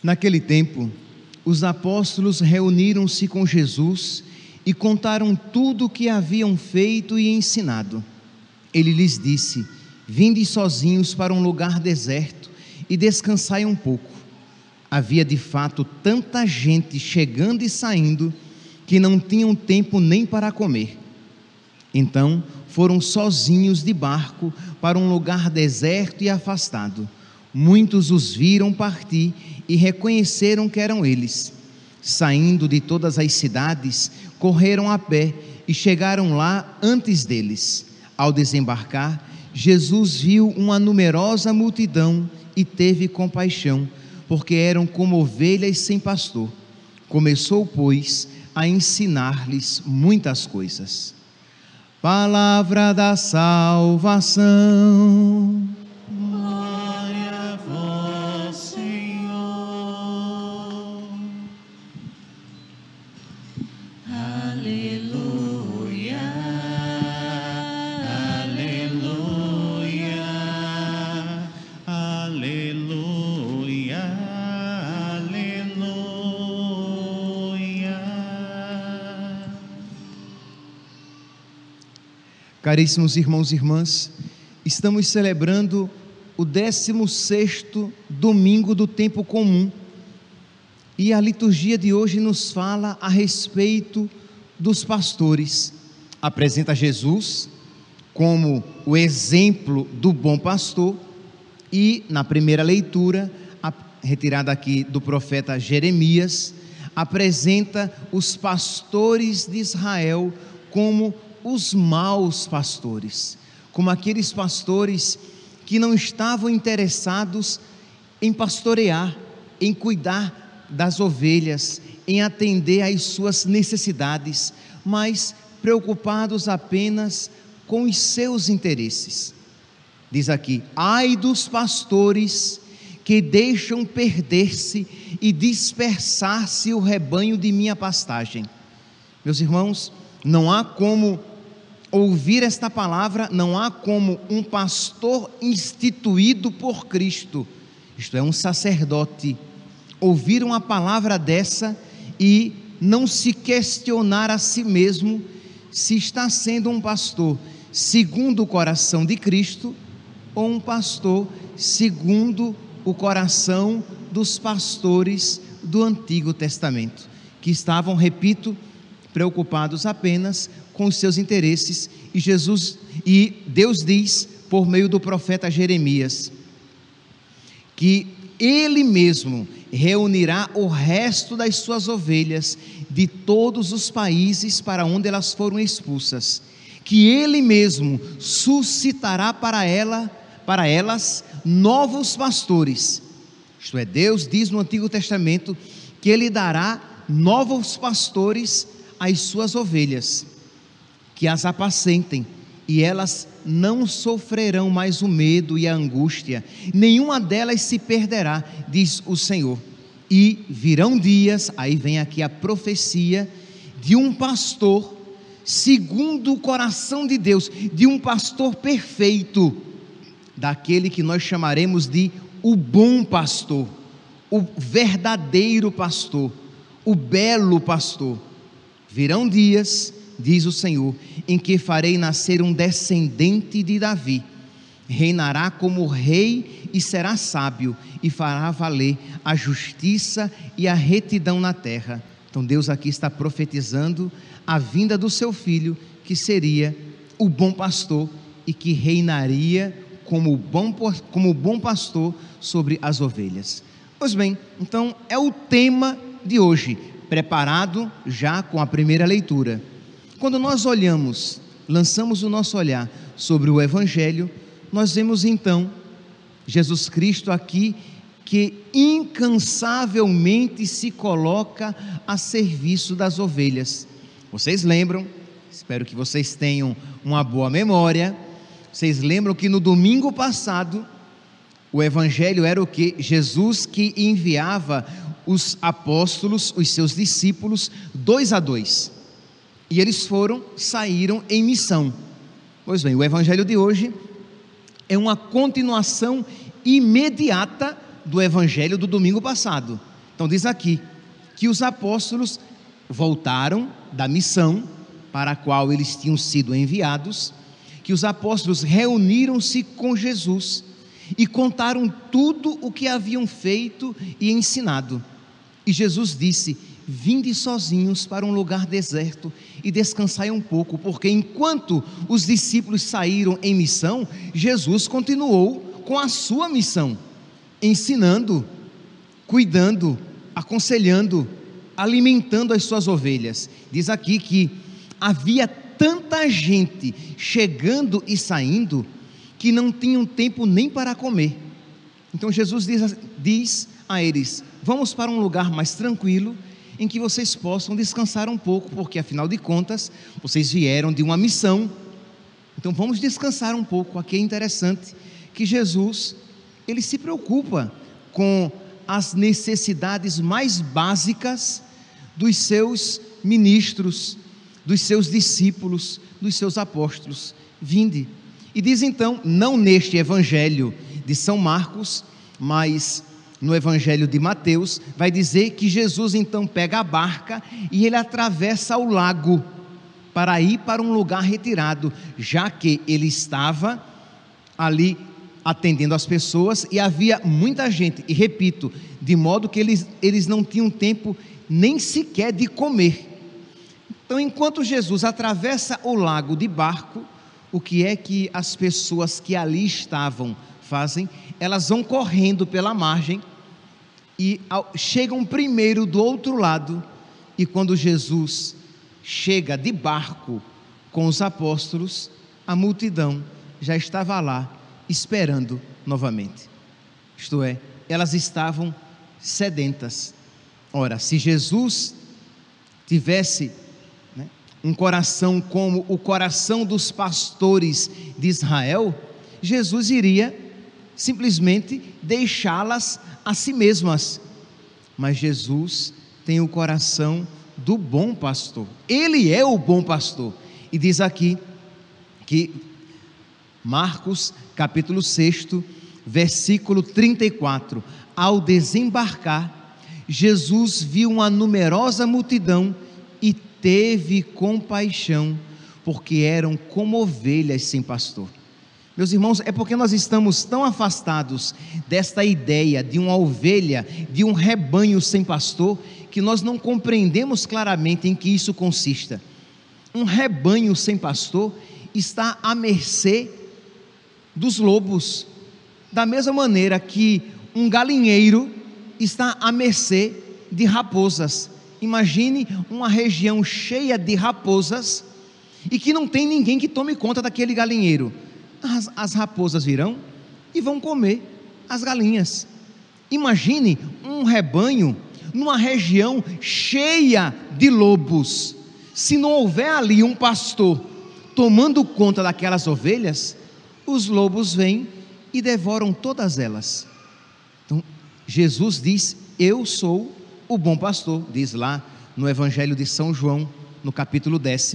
Naquele tempo, os apóstolos reuniram-se com Jesus e contaram tudo o que haviam feito e ensinado. Ele lhes disse: vinde sozinhos para um lugar deserto e descansai um pouco. Havia de fato tanta gente chegando e saindo que não tinham tempo nem para comer. Então foram sozinhos de barco para um lugar deserto e afastado. Muitos os viram partir e reconheceram que eram eles. Saindo de todas as cidades, correram a pé e chegaram lá antes deles. Ao desembarcar, Jesus viu uma numerosa multidão e teve compaixão, porque eram como ovelhas sem pastor. Começou, pois, a ensinar-lhes muitas coisas. Palavra da salvação. Glória a vós, Senhor. Aleluia, aleluia, aleluia, aleluia. Caríssimos irmãos e irmãs, estamos celebrando o 16º domingo do tempo comum, e a liturgia de hoje nos fala a respeito dos pastores. Apresenta Jesus como o exemplo do bom pastor, e na primeira leitura, retirada aqui do profeta Jeremias, apresenta os pastores de Israel como os maus pastores, como aqueles pastores que não estavam interessados em pastorear, em cuidar das ovelhas, em atender às suas necessidades, mas preocupados apenas com os seus interesses. Diz aqui: ai dos pastores que deixam perder-se e dispersar-se o rebanho de minha pastagem. Meus irmãos, não há como ouvir esta palavra, não há como um pastor instituído por Cristo, isto é, um sacerdote, ouvir uma palavra dessa e não se questionar a si mesmo se está sendo um pastor segundo o coração de Cristo ou um pastor segundo o coração dos pastores do Antigo Testamento, que estavam, repito, preocupados apenas com os seus interesses. E Deus diz por meio do profeta Jeremias que Ele mesmo reunirá o resto das suas ovelhas de todos os países para onde elas foram expulsas, que Ele mesmo suscitará para elas novos pastores. Isto é, Deus diz no Antigo Testamento que Ele dará novos pastores às suas ovelhas, que as apacentem, e elas não sofrerão mais o medo e a angústia, nenhuma delas se perderá, diz o Senhor. E virão dias, aí vem aqui a profecia de um pastor segundo o coração de Deus, de um pastor perfeito, daquele que nós chamaremos de o bom pastor, o verdadeiro pastor, o belo pastor. Virão dias, diz o Senhor, em que farei nascer um descendente de Davi, reinará como rei e será sábio, e fará valer a justiça e a retidão na terra. Então Deus aqui está profetizando a vinda do seu filho, que seria o bom pastor e que reinaria como bom pastor sobre as ovelhas. Pois bem, então é o tema de hoje, preparado já com a primeira leitura. Quando nós lançamos o nosso olhar sobre o Evangelho, nós vemos então Jesus Cristo aqui, que incansavelmente se coloca a serviço das ovelhas. Vocês lembram, espero que vocês tenham uma boa memória, vocês lembram que no domingo passado, o Evangelho era o que? Jesus que enviava os apóstolos, os seus discípulos, 2 a 2, e eles saíram em missão. Pois bem, o Evangelho de hoje é uma continuação imediata do Evangelho do domingo passado. Então diz aqui que os apóstolos voltaram da missão para a qual eles tinham sido enviados, que os apóstolos reuniram-se com Jesus e contaram tudo o que haviam feito e ensinado. E Jesus disse: vinde sozinhos para um lugar deserto e descansai um pouco, porque enquanto os discípulos saíram em missão, Jesus continuou com a sua missão, ensinando, cuidando, aconselhando, alimentando as suas ovelhas. Diz aqui que havia tanta gente chegando e saindo que não tinham tempo nem para comer. Então Jesus diz a eles: vamos para um lugar mais tranquilo, em que vocês possam descansar um pouco, porque afinal de contas, vocês vieram de uma missão, então vamos descansar um pouco. Aqui é interessante que Jesus, ele se preocupa com as necessidades mais básicas dos seus ministros, dos seus discípulos, dos seus apóstolos. Vinde. E diz então, não neste evangelho de São Marcos, mas no evangelho de Mateus, vai dizer que Jesus então pega a barca e ele atravessa o lago para ir para um lugar retirado, já que ele estava ali atendendo as pessoas e havia muita gente, e repito, de modo que eles não tinham tempo nem sequer de comer. Então, enquanto Jesus atravessa o lago de barco, o que é que as pessoas que ali estavam fazem? Elas vão correndo pela margem e chegam primeiro do outro lado, e quando Jesus chega de barco com os apóstolos, a multidão já estava lá esperando novamente. Isto é, elas estavam sedentas. Ora, se Jesus tivesse um coração como o coração dos pastores de Israel, Jesus iria simplesmente deixá-las a si mesmas. Mas Jesus tem o coração do bom pastor. Ele é o bom pastor. E diz aqui que Marcos capítulo 6, versículo 34: ao desembarcar, Jesus viu uma numerosa multidão e teve compaixão, porque eram como ovelhas sem pastor. Meus irmãos, é porque nós estamos tão afastados desta ideia de uma ovelha, de um rebanho sem pastor, que nós não compreendemos claramente em que isso consista. Um rebanho sem pastor está à mercê dos lobos, da mesma maneira que um galinheiro está à mercê de raposas. Imagine uma região cheia de raposas e que não tem ninguém que tome conta daquele galinheiro. As raposas virão e vão comer as galinhas. Imagine um rebanho numa região cheia de lobos. Se não houver ali um pastor tomando conta daquelas ovelhas, os lobos vêm e devoram todas elas. Então Jesus diz: eu sou o bom pastor, diz lá no evangelho de São João, no capítulo 10.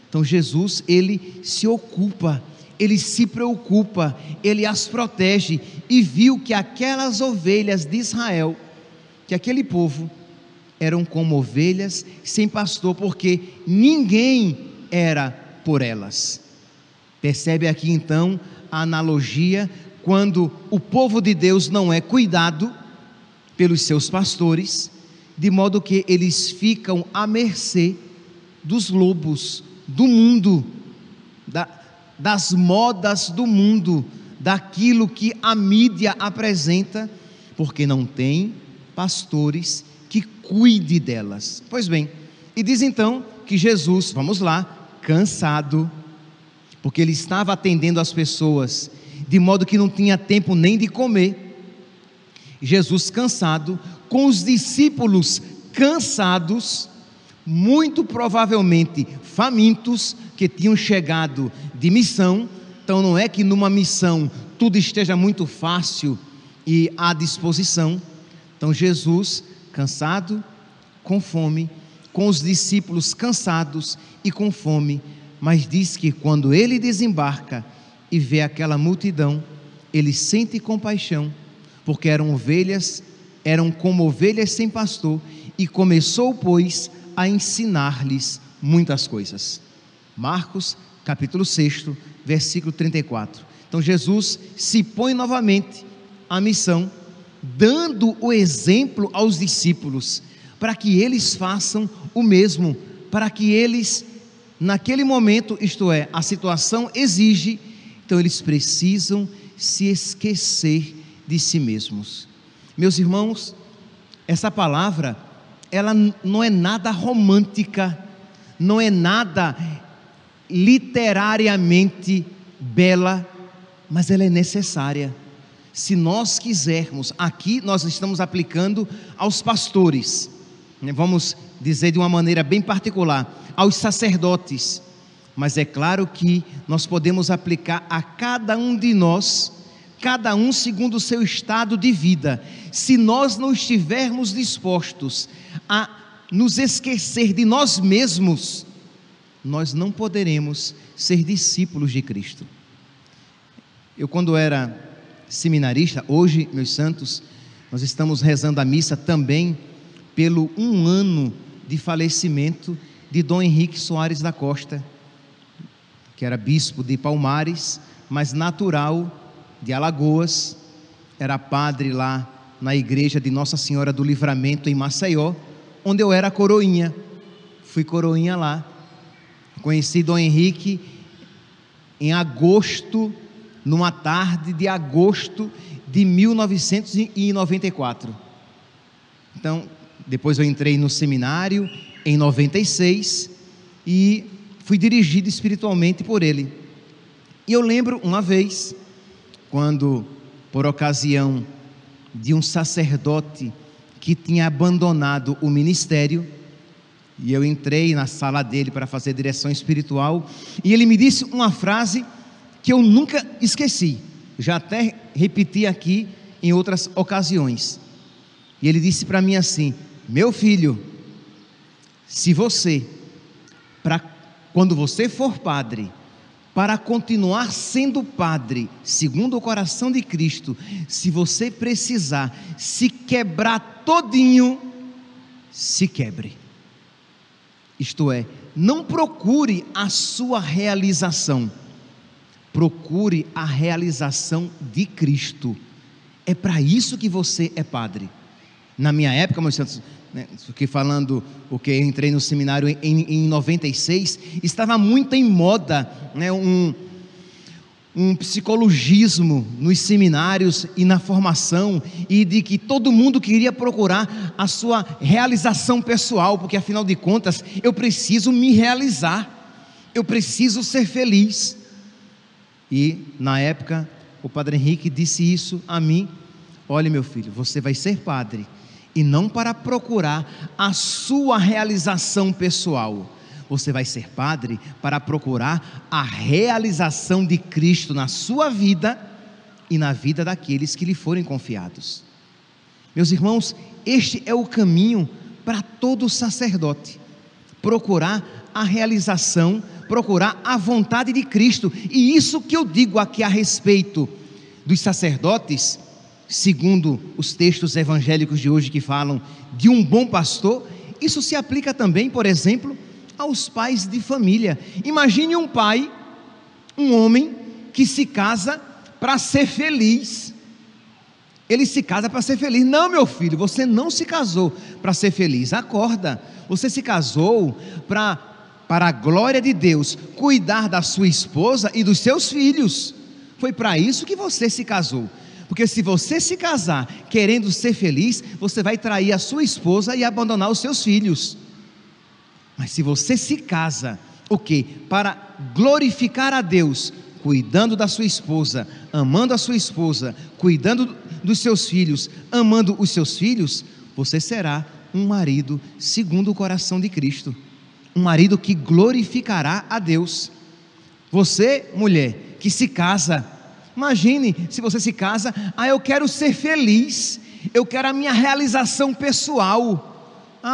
Então Jesus, ele se ocupa, ele se preocupa, ele as protege, e viu que aquelas ovelhas de Israel, que aquele povo eram como ovelhas sem pastor, porque ninguém era por elas. Percebe aqui então a analogia, quando o povo de Deus não é cuidado pelos seus pastores, de modo que eles ficam à mercê dos lobos do mundo, das modas do mundo, daquilo que a mídia apresenta, porque não tem pastores que cuide delas. Pois bem, e diz então que Jesus, vamos lá, cansado, porque ele estava atendendo as pessoas, de modo que não tinha tempo nem de comer. Jesus cansado, com os discípulos cansados, muito provavelmente famintos, que tinham chegado de missão. Então não é que numa missão tudo esteja muito fácil e à disposição. Então Jesus cansado, com fome, com os discípulos cansados e com fome, mas diz que quando ele desembarca e vê aquela multidão, ele sente compaixão, porque eram ovelhas eram como ovelhas sem pastor, e começou, pois, a ensinar-lhes muitas coisas. Marcos, capítulo 6, versículo 34. Então Jesus se põe novamente à missão, dando o exemplo aos discípulos, para que eles façam o mesmo, para que eles, naquele momento, isto é, a situação exige, então eles precisam se esquecer de si mesmos. Meus irmãos, essa palavra, ela não é nada romântica, não é nada literariamente bela, mas ela é necessária. Se nós quisermos, aqui nós estamos aplicando aos pastores, vamos dizer de uma maneira bem particular, aos sacerdotes, mas é claro que nós podemos aplicar a cada um de nós, cada um segundo o seu estado de vida. Se nós não estivermos dispostos a nos esquecer de nós mesmos, nós não poderemos ser discípulos de Cristo. Eu, quando era seminarista, hoje, meus santos, nós estamos rezando a missa também pelo 1 ano de falecimento de Dom Henrique Soares da Costa, que era bispo de Palmares, mas natural de Alagoas, era padre lá na igreja de Nossa Senhora do Livramento em Maceió, onde eu era coroinha. Fui coroinha lá. Conheci Dom Henrique em agosto, numa tarde de agosto de 1994. Então, depois eu entrei no seminário em 96 e fui dirigido espiritualmente por ele. E eu lembro uma vez, quando, por ocasião de um sacerdote que tinha abandonado o ministério, e eu entrei na sala dele para fazer direção espiritual, e ele me disse uma frase que eu nunca esqueci, já até repeti aqui em outras ocasiões. E ele disse para mim assim: meu filho, se você, quando você for padre, para continuar sendo padre, segundo o coração de Cristo, se você precisar se quebrar todinho, se quebre. Isto é, não procure a sua realização, procure a realização de Cristo. É para isso que você é padre. Na minha época, meus santos, fiquei falando, porque eu entrei no seminário em 96, estava muito em moda, um psicologismo nos seminários e na formação, e de que todo mundo queria procurar a sua realização pessoal, porque afinal de contas eu preciso me realizar, eu preciso ser feliz. E na época o Padre Henrique disse isso a mim: olha, meu filho, você vai ser padre, e não para procurar a sua realização pessoal, você vai ser padre para procurar a realização de Cristo na sua vida e na vida daqueles que lhe forem confiados. Meus irmãos, este é o caminho para todo sacerdote: procurar a realização, procurar a vontade de Cristo. E isso que eu digo aqui a respeito dos sacerdotes, segundo os textos evangélicos de hoje que falam de um bom pastor, isso se aplica também, por exemplo, aos pais de família. Imagine um pai, um homem que se casa para ser feliz. Ele se casa para ser feliz. Não, meu filho, você não se casou para ser feliz. Acorda, você se casou para a glória de Deus, cuidar da sua esposa e dos seus filhos. Foi para isso que você se casou. Porque se você se casar querendo ser feliz, você vai trair a sua esposa e abandonar os seus filhos. Mas se você se casa, o quê? Para glorificar a Deus, cuidando da sua esposa, amando a sua esposa, cuidando dos seus filhos, amando os seus filhos, você será um marido segundo o coração de Cristo, um marido que glorificará a Deus. Você, mulher, que se casa, imagine se você se casa: eu quero ser feliz, eu quero a minha realização pessoal.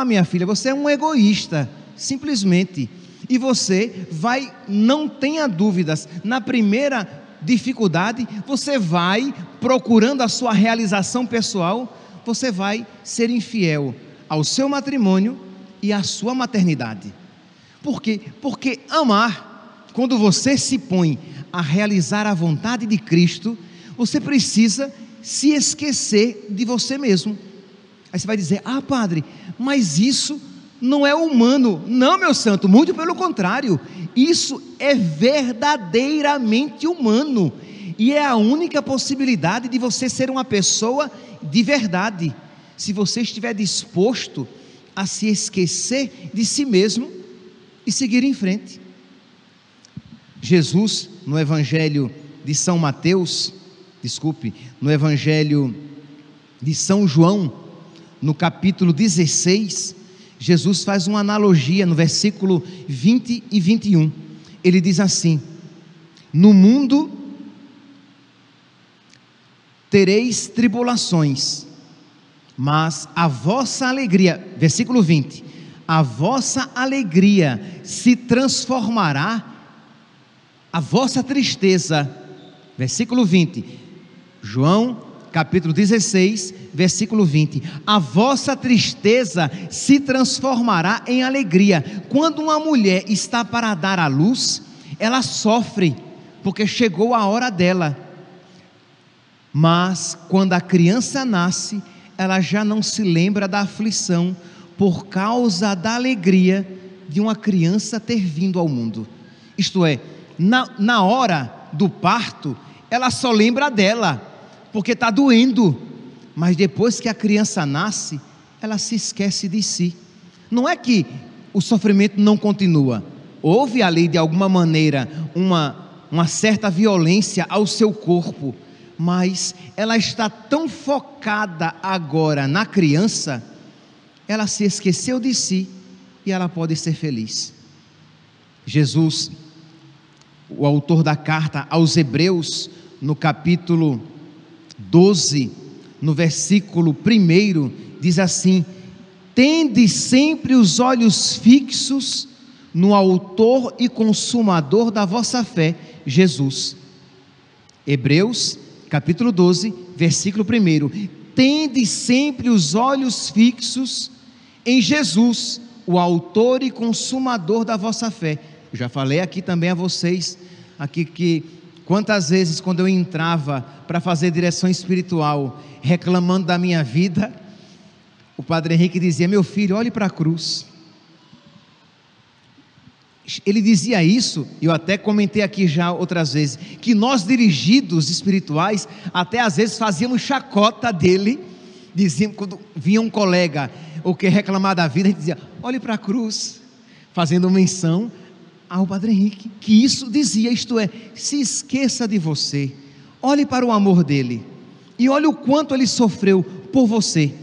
Minha filha, você é um egoísta, simplesmente. E você vai, não tenha dúvidas, na primeira dificuldade, você vai procurando a sua realização pessoal, você vai ser infiel ao seu matrimônio e à sua maternidade. Por quê? Porque amar, quando você se põe a realizar a vontade de Cristo, você precisa se esquecer de você mesmo. Aí você vai dizer: ah, padre, mas isso não é humano. Não, meu santo, muito pelo contrário, isso é verdadeiramente humano, e é a única possibilidade de você ser uma pessoa de verdade, se você estiver disposto a se esquecer de si mesmo e seguir em frente. Jesus, no Evangelho de São Mateus, no Evangelho de São João, no capítulo 16, Jesus faz uma analogia no versículo 20 e 21. Ele diz assim: no mundo tereis tribulações, mas a vossa alegria, versículo 20, a vossa alegria se transformará, a vossa tristeza, versículo 20, João capítulo 16, versículo 20, a vossa tristeza se transformará em alegria. Quando uma mulher está para dar à luz, ela sofre, porque chegou a hora dela, mas quando a criança nasce, ela já não se lembra da aflição, por causa da alegria de uma criança ter vindo ao mundo. Isto é, na hora do parto, ela só lembra dela, porque está doendo, mas depois que a criança nasce, ela se esquece de si. Não é que o sofrimento não continua, houve ali de alguma maneira uma certa violência ao seu corpo, mas ela está tão focada agora na criança, ela se esqueceu de si e ela pode ser feliz. Jesus, o autor da carta aos Hebreus, no capítulo 12, no versículo 1, diz assim: tende sempre os olhos fixos no autor e consumador da vossa fé, Jesus. Hebreus capítulo 12, versículo 1, tende sempre os olhos fixos em Jesus, o autor e consumador da vossa fé. Eu já falei aqui também a vocês, aqui que quantas vezes quando eu entrava para fazer direção espiritual, reclamando da minha vida, o Padre Henrique dizia: meu filho, olhe para a cruz. Ele dizia isso, eu até comentei aqui já outras vezes, que nós dirigidos espirituais, até às vezes fazíamos chacota dele, dizíamos, quando vinha um colega, ou que reclamar da vida, a gente dizia: olhe para a cruz, fazendo menção ao Padre Henrique, que isso dizia, isto é, se esqueça de você, olhe para o amor dele, e olhe o quanto ele sofreu por você,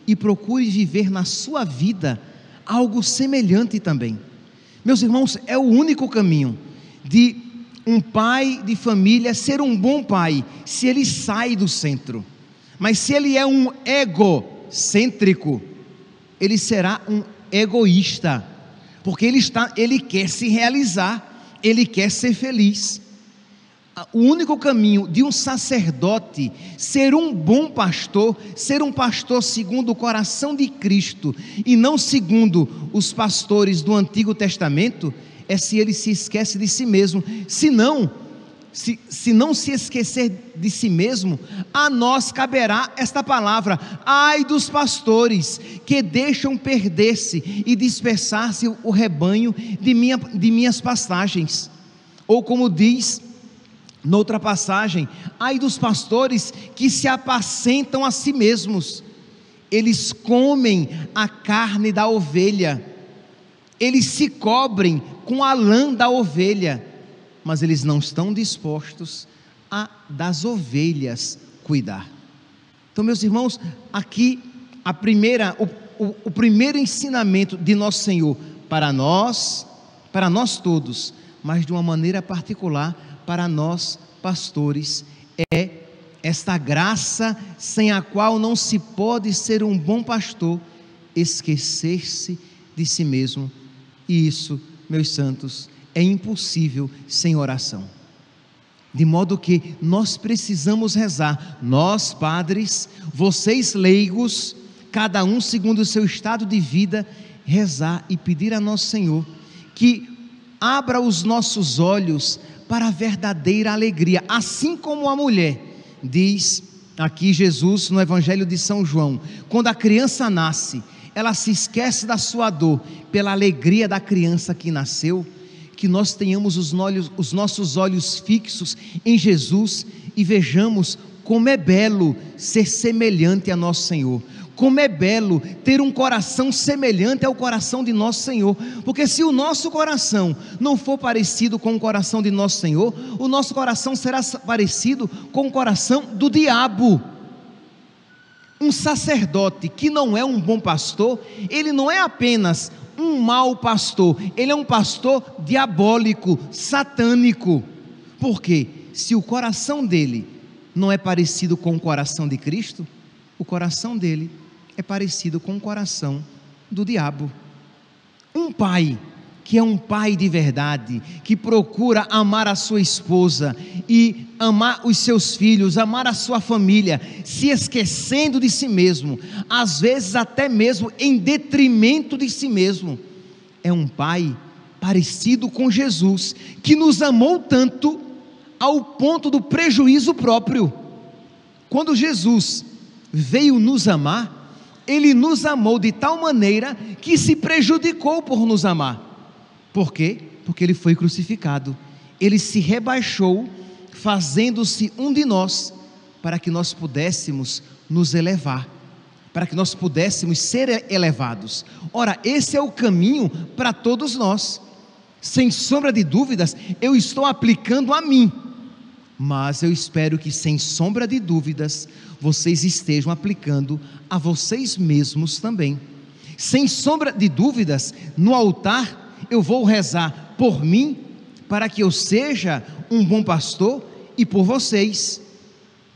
e procure viver na sua vida algo semelhante também. Meus irmãos, é o único caminho de um pai de família ser um bom pai, se ele sai do centro. Mas se ele é um egocêntrico, ele será um egoísta, porque ele quer se realizar, ele quer ser feliz. O único caminho de um sacerdote ser um bom pastor, ser um pastor segundo o coração de Cristo e não segundo os pastores do Antigo Testamento, é se ele se esquece de si mesmo. Se não se esquecer de si mesmo, a nós caberá esta palavra: ai dos pastores que deixam perder-se e dispersar-se o rebanho de minhas pastagens. Ou como diz noutra passagem: ai dos pastores que se apacentam a si mesmos, eles comem a carne da ovelha, eles se cobrem com a lã da ovelha, mas eles não estão dispostos a das ovelhas cuidar. Então, meus irmãos, aqui o primeiro ensinamento de nosso Senhor para nós todos, mas de uma maneira particular para nós pastores, é esta graça sem a qual não se pode ser um bom pastor: esquecer-se de si mesmo. E isso, meus santos, é impossível sem oração. De modo que nós precisamos rezar, nós padres, vocês leigos, cada um segundo o seu estado de vida, rezar e pedir a nosso Senhor que abra os nossos olhos para a verdadeira alegria, assim como a mulher, diz aqui Jesus no Evangelho de São João, quando a criança nasce, ela se esquece da sua dor pela alegria da criança que nasceu. Que nós tenhamos os nossos olhos fixos em Jesus e vejamos como é belo ser semelhante a nosso Senhor, como é belo ter um coração semelhante ao coração de nosso Senhor, porque se o nosso coração não for parecido com o coração de nosso Senhor, o nosso coração será parecido com o coração do diabo. Um sacerdote que não é um bom pastor, ele não é apenas um mau pastor, ele é um pastor diabólico, satânico. Por quê? Se o coração dele não é parecido com o coração de Cristo, o coração dele é parecido com o coração do diabo. Um pai que é um pai de verdade, que procura amar a sua esposa e amar os seus filhos, amar a sua família, se esquecendo de si mesmo, às vezes até mesmo em detrimento de si mesmo, é um pai parecido com Jesus, que nos amou tanto ao ponto do prejuízo próprio. Quando Jesus veio nos amar, ele nos amou de tal maneira que se prejudicou por nos amar. Por quê? Porque ele foi crucificado, ele se rebaixou, fazendo-se um de nós, para que nós pudéssemos nos elevar, para que nós pudéssemos ser elevados. Ora, esse é o caminho para todos nós, sem sombra de dúvidas, eu estou aplicando a mim, mas eu espero que sem sombra de dúvidas, vocês estejam aplicando a vocês mesmos também. Sem sombra de dúvidas, no altar, eu vou rezar por mim, para que eu seja um bom pastor, e por vocês,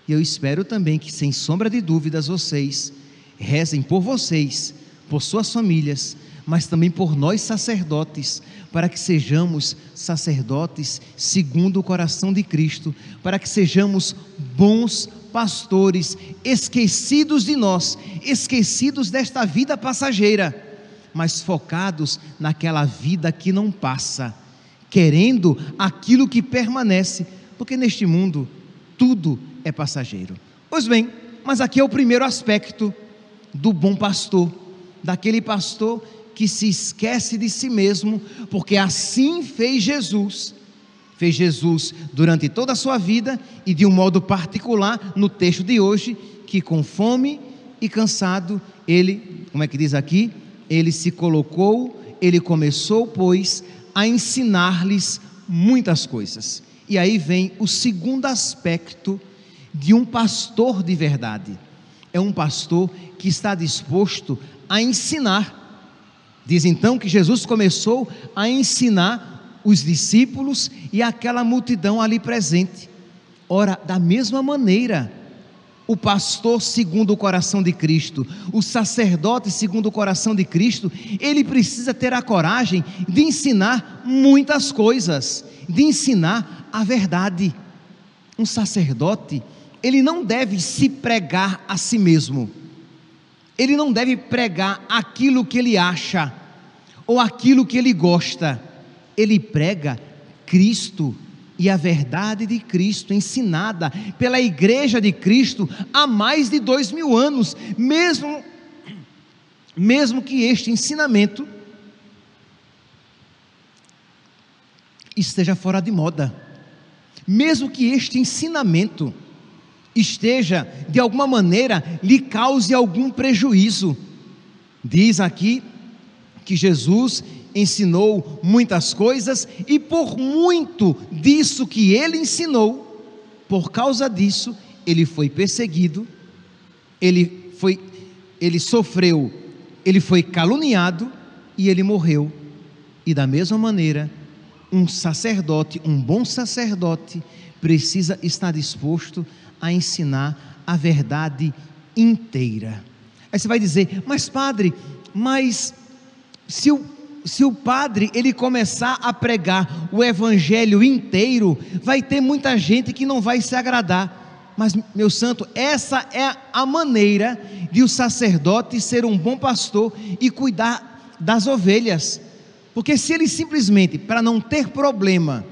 e eu espero também que sem sombra de dúvidas vocês rezem por vocês, por suas famílias, mas também por nós sacerdotes, para que sejamos sacerdotes segundo o coração de Cristo, para que sejamos bons pastores, esquecidos de nós, esquecidos desta vida passageira, mas focados naquela vida que não passa, querendo aquilo que permanece, porque neste mundo tudo é passageiro. Pois bem, mas aqui é o primeiro aspecto do bom pastor, daquele pastor que se esquece de si mesmo, porque assim fez Jesus durante toda a sua vida, e de um modo particular no texto de hoje, que com fome e cansado, ele, como é que diz aqui? Ele se colocou, ele começou, pois, a ensinar-lhes muitas coisas. E aí vem o segundo aspecto de um pastor de verdade. É um pastor que está disposto a ensinar. Diz então que Jesus começou a ensinar os discípulos e aquela multidão ali presente. Ora, da mesma maneira, o pastor segundo o coração de Cristo, o sacerdote segundo o coração de Cristo, ele precisa ter a coragem de ensinar muitas coisas, de ensinar a verdade. Um sacerdote, ele não deve se pregar a si mesmo, ele não deve pregar aquilo que ele acha, ou aquilo que ele gosta, ele prega Cristo, e a verdade de Cristo, ensinada pela igreja de Cristo há mais de 2000 anos, mesmo que este ensinamento esteja fora de moda, mesmo que este ensinamento esteja, de alguma maneira, lhe cause algum prejuízo. Diz aqui que Jesus ensinou muitas coisas, e por muito disso que ele ensinou, por causa disso, ele foi perseguido, ele sofreu, ele foi caluniado e ele morreu. E da mesma maneira, um sacerdote, um bom sacerdote, precisa estar disposto a ensinar a verdade inteira. Aí você vai dizer, mas padre, se se o padre ele começar a pregar o evangelho inteiro, vai ter muita gente que não vai se agradar. Mas, meu santo, essa é a maneira de o sacerdote ser um bom pastor e cuidar das ovelhas. Porque se ele simplesmente, para não ter problema,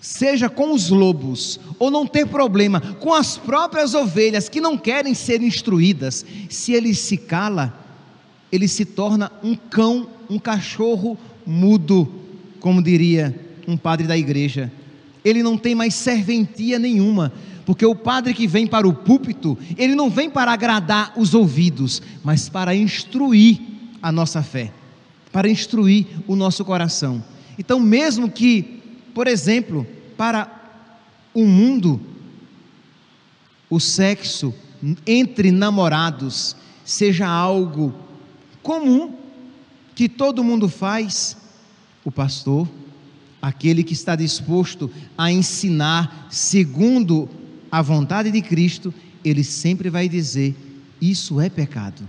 seja com os lobos, ou não ter problema com as próprias ovelhas que não querem ser instruídas, se ele se cala, ele se torna um cão, um cachorro mudo, como diria um padre da igreja. Ele não tem mais serventia nenhuma, porque o padre que vem para o púlpito, ele não vem para agradar os ouvidos, mas para instruir a nossa fé, para instruir o nosso coração. Então, mesmo que, por exemplo, para o mundo, o sexo entre namorados seja algo comum, que todo mundo faz, o pastor, aquele que está disposto a ensinar segundo a vontade de Cristo, ele sempre vai dizer: isso é pecado.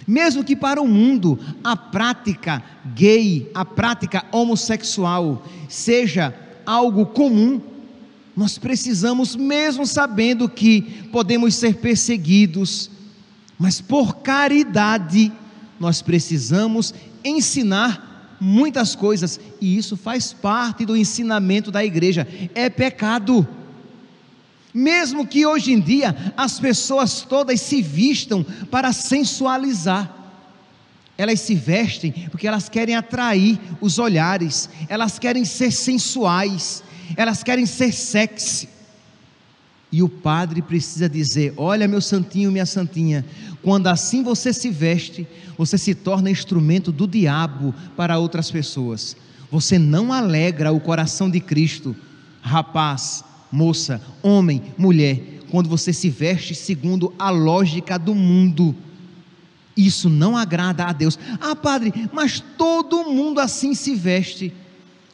Mesmo que para o mundo a prática gay, a prática homossexual seja algo comum, nós precisamos, mesmo sabendo que podemos ser perseguidos, mas por caridade, nós precisamos ensinar muitas coisas, e isso faz parte do ensinamento da igreja. É pecado. Mesmo que hoje em dia as pessoas todas se vistam para sensualizar, elas se vestem porque elas querem atrair os olhares, elas querem ser sensuais, elas querem ser sexy. E o padre precisa dizer: olha, meu santinho, minha santinha, quando assim você se veste, você se torna instrumento do diabo para outras pessoas. Você não alegra o coração de Cristo, rapaz, moça, homem, mulher, quando você se veste segundo a lógica do mundo. Isso não agrada a Deus. Ah, padre, mas todo mundo assim se veste.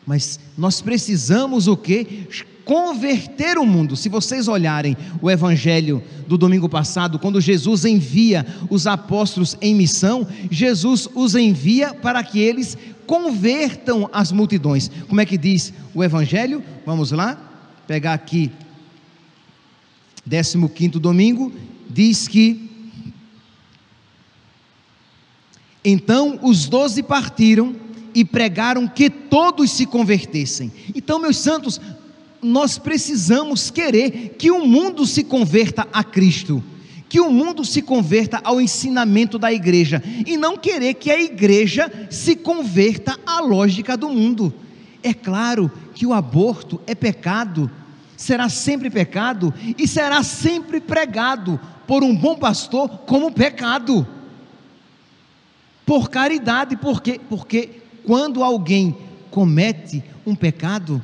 Mas nós precisamos o quê? Converter o mundo. Se vocês olharem o evangelho do domingo passado, quando Jesus envia os apóstolos em missão, Jesus os envia para que eles convertam as multidões. Como é que diz o evangelho? Vamos lá, pegar aqui 15º domingo, diz que: então os 12 partiram e pregaram que todos se convertessem. Então, meus santos, nós precisamos querer que o mundo se converta a Cristo, que o mundo se converta ao ensinamento da igreja, e não querer que a igreja se converta à lógica do mundo. É claro que o aborto é pecado, será sempre pecado, e será sempre pregado por um bom pastor como pecado, por caridade. Porque quando alguém comete um pecado,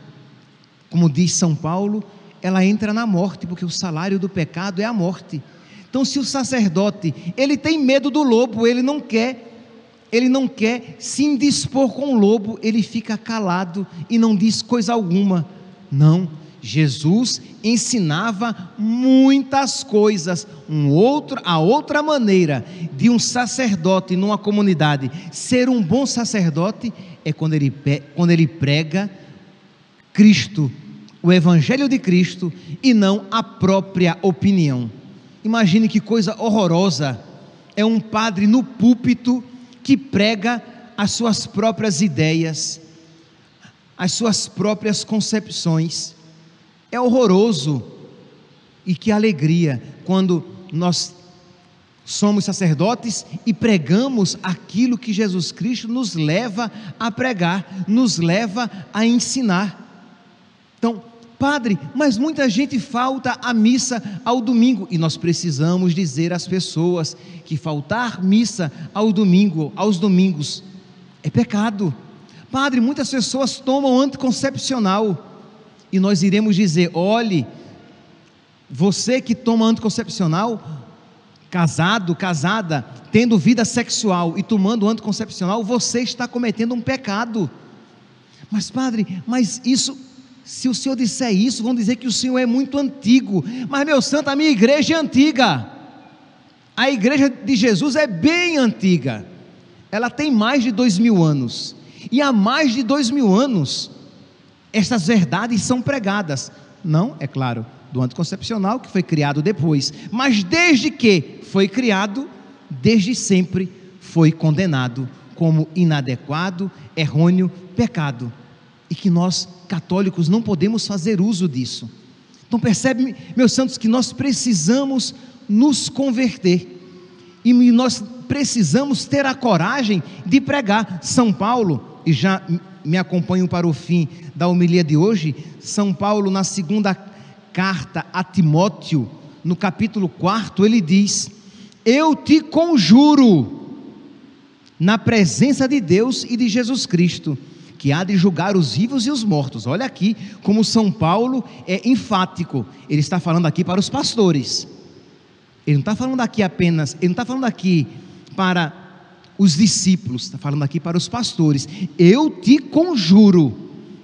como diz São Paulo, ela entra na morte, porque o salário do pecado é a morte. Então, se o sacerdote, ele tem medo do lobo, ele não quer se indispor com o lobo, ele fica calado e não diz coisa alguma. Não, Jesus ensinava muitas coisas. A outra maneira de um sacerdote numa comunidade ser um bom sacerdote é quando ele prega Cristo, o Evangelho de Cristo, e não a própria opinião. Imagine que coisa horrorosa é um padre no púlpito que prega as suas próprias ideias, as suas próprias concepções. É horroroso. E que alegria quando nós somos sacerdotes e pregamos aquilo que Jesus Cristo nos leva a pregar, nos leva a ensinar. Então, padre, mas muita gente falta a missa ao domingo, e nós precisamos dizer às pessoas que faltar missa aos domingos é pecado. Padre, muitas pessoas tomam anticoncepcional, e nós iremos dizer: olhe, você que toma anticoncepcional, casado, casada, tendo vida sexual e tomando anticoncepcional, você está cometendo um pecado. Mas padre, mas isso, se o senhor disser isso, vão dizer que o senhor é muito antigo. Mas, meu santo, a minha igreja é antiga, a igreja de Jesus é bem antiga. ela tem mais de 2000 anos, e há mais de 2000 anos, essas verdades são pregadas, não, é claro, do anticoncepcional, que foi criado depois, mas desde que foi criado, desde sempre foi condenado como inadequado, errôneo, pecado, e que nós católicos não podemos fazer uso disso. Então percebe, meus santos, que nós precisamos nos converter, e nós precisamos ter a coragem de pregar. São Paulo, e já me acompanham para o fim da homilia de hoje, São Paulo na segunda carta a Timóteo, no capítulo 4, ele diz: eu te conjuro, na presença de Deus e de Jesus Cristo, que há de julgar os vivos e os mortos. Olha aqui como São Paulo é enfático, ele está falando aqui para os pastores, ele não está falando aqui apenas, ele não está falando aqui para os discípulos, está falando aqui para os pastores. Eu te conjuro,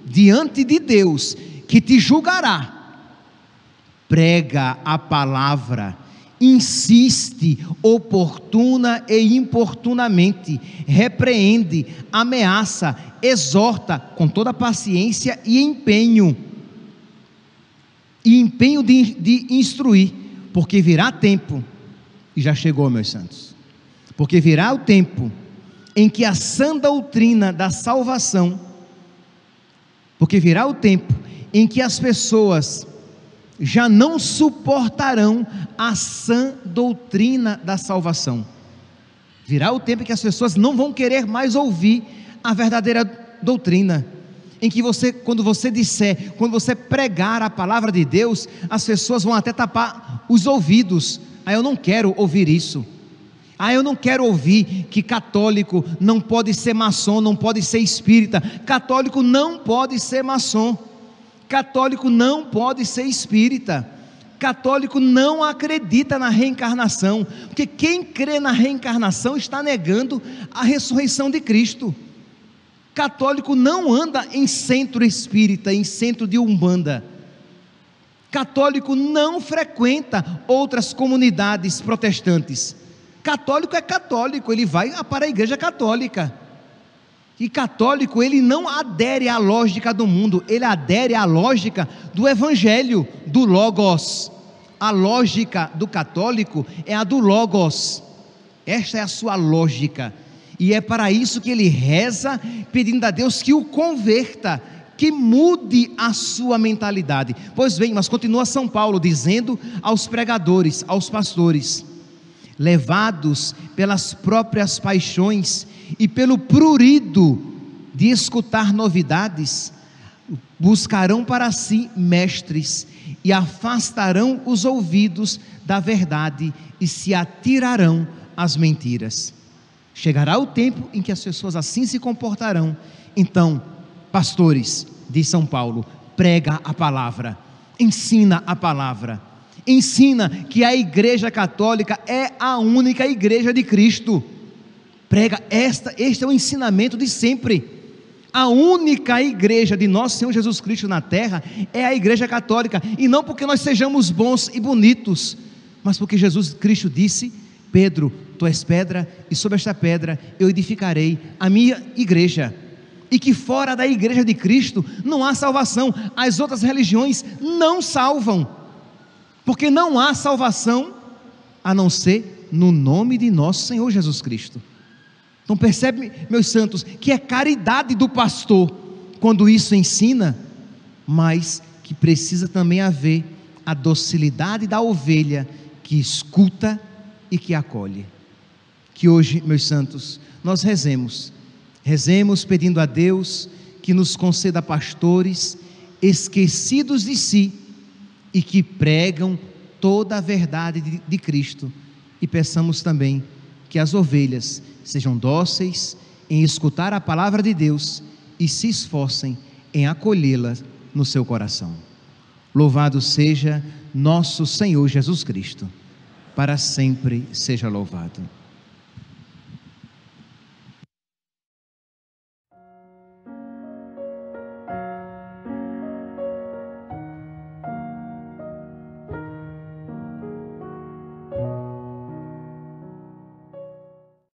diante de Deus, que te julgará, prega a palavra, insiste oportuna e importunamente, repreende, ameaça, exorta com toda paciência e empenho de instruir, porque virá tempo, e já chegou, meus santos, porque virá o tempo em que a sã doutrina da salvação, porque virá o tempo em que as pessoas já não suportarão a sã doutrina da salvação. Virá o tempo em que as pessoas não vão querer mais ouvir a verdadeira doutrina, em que quando você pregar a palavra de Deus, as pessoas vão até tapar os ouvidos. Eu não quero ouvir isso. Eu não quero ouvir que católico não pode ser maçom, não pode ser espírita. Católico não pode ser maçom. Católico não pode ser espírita. Católico não acredita na reencarnação, porque quem crê na reencarnação está negando a ressurreição de Cristo. Católico não anda em centro espírita, em centro de umbanda. Católico não frequenta outras comunidades protestantes. Católico é católico, ele vai para a igreja católica. E católico, ele não adere à lógica do mundo, ele adere à lógica do evangelho, do logos. A lógica do católico é a do logos. Esta é a sua lógica, e é para isso que ele reza, pedindo a Deus que o converta, que mude a sua mentalidade. Pois bem, mas continua São Paulo dizendo aos pregadores, aos pastores: levados pelas próprias paixões e pelo prurido de escutar novidades, buscarão para si mestres e afastarão os ouvidos da verdade e se atirarão às mentiras. Chegará o tempo em que as pessoas assim se comportarão. Então, pastores, diz São Paulo, prega a palavra, ensina a palavra, ensina que a igreja católica é a única igreja de Cristo. Prega, este é o ensinamento de sempre. A única igreja de nosso Senhor Jesus Cristo na terra é a igreja católica, e não porque nós sejamos bons e bonitos, mas porque Jesus Cristo disse: Pedro, tu és pedra, e sobre esta pedra eu edificarei a minha igreja, e que fora da igreja de Cristo não há salvação. As outras religiões não salvam, porque não há salvação a não ser no nome de nosso Senhor Jesus Cristo. Então percebe, meus santos, que é caridade do pastor quando isso ensina, mas que precisa também haver a docilidade da ovelha que escuta e que acolhe. Que hoje, meus santos, nós rezemos pedindo a Deus que nos conceda pastores esquecidos de si e que pregam toda a verdade de Cristo, e peçamos também que as ovelhas sejam dóceis em escutar a palavra de Deus e se esforcem em acolhê-la no seu coração. Louvado seja nosso Senhor Jesus Cristo, para sempre seja louvado.